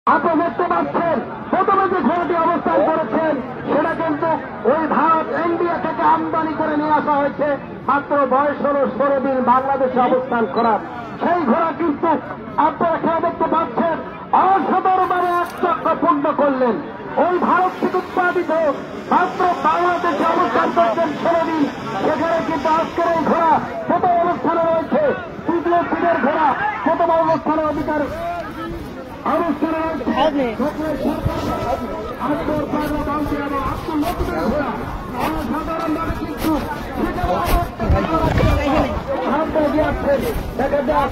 আপনারা দেখতে পাচ্ছেন প্রথমে যে ঘোড়াটি অবস্থান করেছেন সেটা কিন্তু ওই ভারত ইন্ডিয়া থেকে আমদানি করে নিয়ে আসা হয়েছে। মাত্র বয়স হল 16 দিন বাংলাদেশে অবস্থান করার সেই ঘোড়া কিন্তু আপনারা খেয়ে দেখতে পাচ্ছেন অসাধারণভাবে এক চক্র পূর্ণ করলেন। ওই ভারত থেকে উৎপাদিত মাত্র বাংলাদেশে অবস্থান করছেন 16 দিন, সেখানে কিন্তু আজকের এই ঘোড়া প্রথম অবস্থানে রয়েছে। তৃতীয় দিনের ঘোড়া প্রথম অবস্থানে অধিকার অসাধারণভাবে কিন্তু দেখা যাক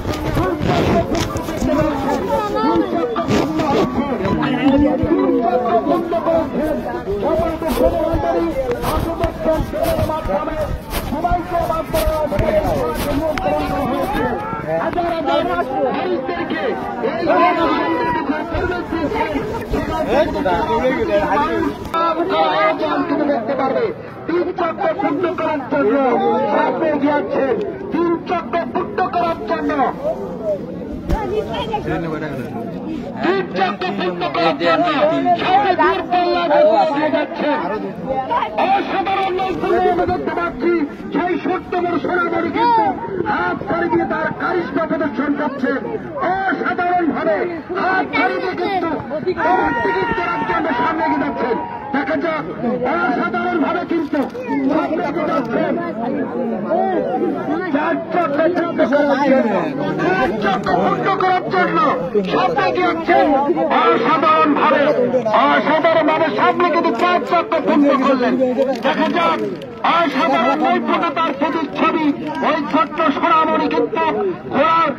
দেখতে পারবে 3 চক্র পূর্ণ করার জন্য সামনে গিয়েছেন। 3 চক্র পূর্ণ করার জন্য অসাধারণ দেখতে পাচ্ছি সেই সত্যমর সোনামণি কিন্তু হাত ছাড়ি দিয়ে তার কারিশমা প্রদর্শন করছেন। অসাধারণ ভাবে হাত ছাড়ি দিয়ে কিন্তু টিকিট করার জন্য সামনে এগিয়ে যাচ্ছেন। দেখা যাক অসাধারণ ভাবে কিন্তু সামনে এগিয়ে যাচ্ছেন। 4 চক্র পূর্ণ করার জন্য সামনে গিয়েছেন অসাধারণ ভাবে সামনে কিন্তু 4 চক্র পূর্ণ করলেন। দেখা যাক অসাধারণ নৈপুণ্যতার প্রতিচ্ছবি ওই ছোট্ট সোনামণি কিন্তু ঘোড়ার